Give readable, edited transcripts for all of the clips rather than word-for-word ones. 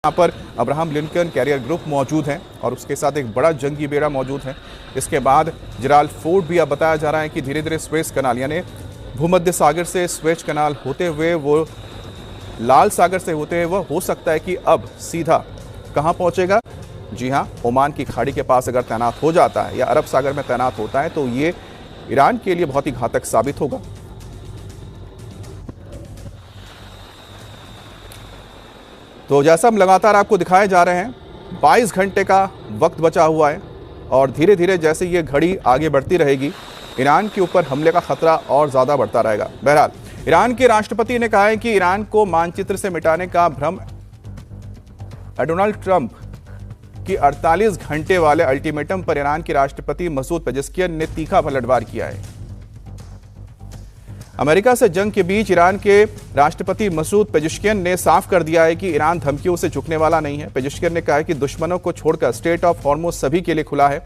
यहाँ पर Abraham Lincoln career group मौजूद है और उसके साथ एक बड़ा जंगी बेड़ा मौजूद है। इसके बाद जेराल्ड फोर्ड भी अब बताया जा रहा है कि धीरे धीरे स्वेज कनाल यानी भूमध्य सागर से स्वेज कनाल होते हुए वो लाल सागर से होते हुए वो हो सकता है कि अब सीधा कहाँ पहुँचेगा। जी हाँ, ओमान की खाड़ी के पास अगर तैनात हो जाता है या अरब सागर में तैनात होता है तो ये ईरान के लिए बहुत ही घातक साबित होगा। तो जैसा हम लगातार आपको दिखाए जा रहे हैं, 22 घंटे का वक्त बचा हुआ है और धीरे धीरे जैसे ये घड़ी आगे बढ़ती रहेगी, ईरान के ऊपर हमले का खतरा और ज़्यादा बढ़ता रहेगा। बहरहाल, ईरान के राष्ट्रपति ने कहा है कि ईरान को मानचित्र से मिटाने का भ्रम डोनाल्ड ट्रंप की 48 घंटे वाले अल्टीमेटम पर ईरान के राष्ट्रपति मसूद पेजेश्कियन ने तीखा पलटवार किया है। अमेरिका से जंग के बीच ईरान के राष्ट्रपति मसूद पेजेश्कियन ने साफ कर दिया है कि ईरान धमकियों से झुकने वाला नहीं है। पेजेश्कियन ने कहा है कि दुश्मनों को छोड़कर स्ट्रेट ऑफ हॉर्मुज सभी के लिए खुला है।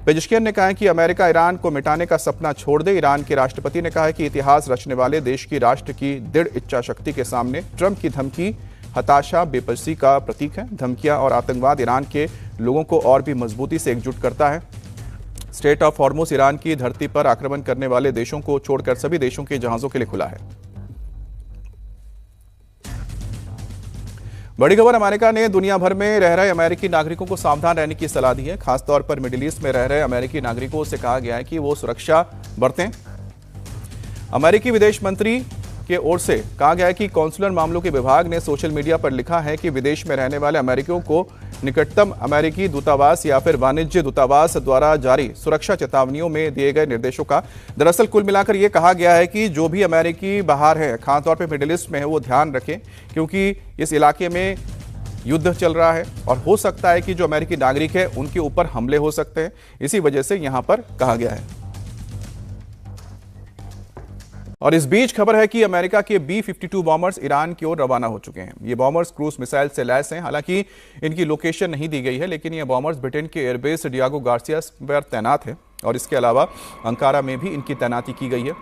पेजेश्कियन ने कहा है कि अमेरिका ईरान को मिटाने का सपना छोड़ दे। ईरान के राष्ट्रपति ने कहा है कि इतिहास रचने वाले देश की राष्ट्र की दृढ़ इच्छा शक्ति के सामने ट्रंप की धमकी हताशा बेबसी का प्रतीक है। धमकियां और आतंकवाद ईरान के लोगों को और भी मजबूती से एकजुट करता है। स्ट्रेट ऑफ हॉर्मुज ईरान की धरती पर आक्रमण करने वाले देशों को छोड़कर सभी देशों के जहाजों के लिए खुला है। बड़ी खबर, अमेरिका ने दुनिया भर में रह रहे अमेरिकी नागरिकों को सावधान रहने की सलाह दी है। खासतौर पर मिडिल ईस्ट में रह रहे अमेरिकी नागरिकों से कहा गया है कि वो सुरक्षा बरतें। अमेरिकी विदेश मंत्री की ओर से कहा गया है कि कौंसुलर मामलों के विभाग ने सोशल मीडिया पर लिखा है कि विदेश में रहने वाले अमेरिकियों को निकटतम अमेरिकी दूतावास या फिर वाणिज्य दूतावास द्वारा जारी सुरक्षा चेतावनियों में दिए गए निर्देशों का दरअसल कुल मिलाकर यह कहा गया है कि जो भी अमेरिकी बाहर है, खासतौर पर मिडिल ईस्ट में है, वो ध्यान रखें क्योंकि इस इलाके में युद्ध चल रहा है और हो सकता है कि जो अमेरिकी नागरिक है उनके ऊपर हमले हो सकते हैं। इसी वजह से यहां पर कहा गया है। और इस बीच खबर है कि अमेरिका के B-52 बॉम्बर्स ईरान की ओर रवाना हो चुके हैं। ये बॉम्बर्स क्रूज मिसाइल से लैस हैं। हालांकि इनकी लोकेशन नहीं दी गई है, लेकिन ये बॉम्बर्स ब्रिटेन के एयरबेस डियागो गार्सिया पर तैनात है और इसके अलावा अंकारा में भी इनकी तैनाती की गई है।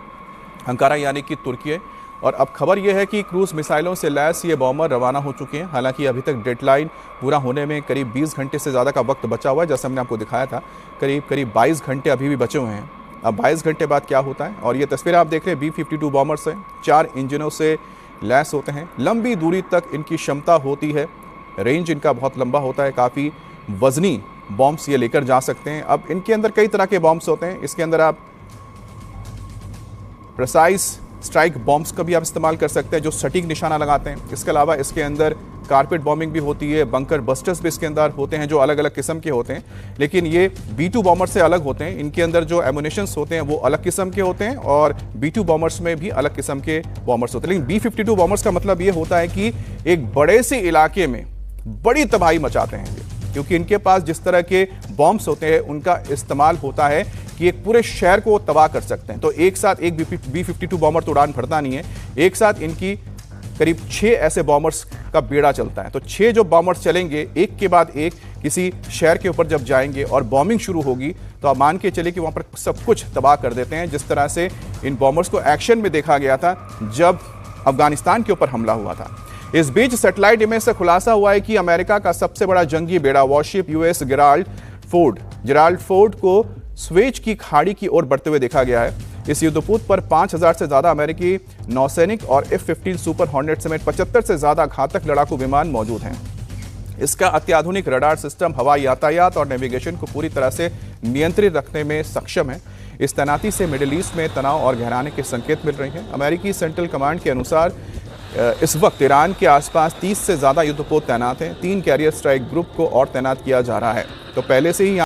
अंकारा यानी कि तुर्की है। और अब खबर यह है कि क्रूज मिसाइलों से लैस ये बॉम्बर रवाना हो चुके हैं। हालांकि अभी तक डेडलाइन पूरा होने में करीब 20 घंटे से ज़्यादा का वक्त बचा हुआ है। जैसे हमने आपको दिखाया था, करीब 22 घंटे अभी भी बचे हुए हैं। अब 22 घंटे बाद क्या होता है। और ये तस्वीर आप देख रहे हैं, B-52 बॉम्बर्स हैं, 4 इंजनों से लैस होते हैं। लंबी दूरी तक इनकी क्षमता होती है, रेंज इनका बहुत लंबा होता है। काफ़ी वजनी बॉम्ब्स ये लेकर जा सकते हैं। अब इनके अंदर कई तरह के बॉम्ब्स होते हैं। इसके अंदर आप प्रिसाइज स्ट्राइक बॉम्ब्स का भी आप इस्तेमाल कर सकते हैं, जो सटीक निशाना लगाते हैं। इसके अलावा इसके अंदर कारपेट बॉम्बिंग भी होती है, बंकर बस्टर्स भी इसके अंदर होते हैं, जो अलग अलग किस्म के होते हैं। लेकिन ये B-2 बॉम्बर से अलग होते हैं। इनके अंदर जो एमुनेशंस होते हैं वो अलग किस्म के होते हैं और B-2 बॉम्बर्स में भी अलग किस्म के बॉम्बर्स होते हैं। लेकिन B-52 बॉम्बर्स का मतलब ये होता है कि एक बड़े से इलाके में बड़ी तबाही मचाते हैं, क्योंकि इनके पास जिस तरह के बॉम्ब्स होते हैं उनका इस्तेमाल होता है कि एक पूरे शहर को तबाह कर सकते हैं। तो एक साथ एक B-52 बॉम्बर तो उड़ान भरता नहीं है, एक साथ इनकी करीब 6 ऐसे बॉम्बर्स का बेड़ा चलता है। तो 6 जो बॉम्बर्स चलेंगे एक के बाद एक किसी शहर के ऊपर जब जाएंगे और बॉम्बिंग शुरू होगी तो आप मान के चलिए कि वहाँ पर सब कुछ तबाह कर देते हैं। जिस तरह से इन बॉम्बर्स को एक्शन में देखा गया था जब अफगानिस्तान के ऊपर हमला हुआ था। इस बीच सैटेलाइट इमेज से खुलासा हुआ है कि अमेरिका का सबसे बड़ा जंगी बेड़ा वॉरशिप USS जेराल्ड फोर्ड को स्वेज की खाड़ी की ओर बढ़ते हुए देखा गया है। इस युद्धपोत पर 5000 से ज्यादा अमेरिकी नौसैनिक और F-15 सुपर हॉर्नेट समेत 75 से ज्यादा घातक लड़ाकू विमान मौजूद हैं। इसका अत्याधुनिक रडार सिस्टम हवाई यातायात और नेविगेशन को पूरी तरह से नियंत्रित रखने में सक्षम है। इस तैनाती से मिडिल ईस्ट में तनाव और गहराने के संकेत मिल रहे हैं। अमेरिकी सेंट्रल कमांड के अनुसार इस वक्त ईरान के आसपास 30 से ज्यादा युद्धपोत तैनात हैं। 3 कैरियर स्ट्राइक ग्रुप को और तैनात किया जा रहा है। तो पहले से ही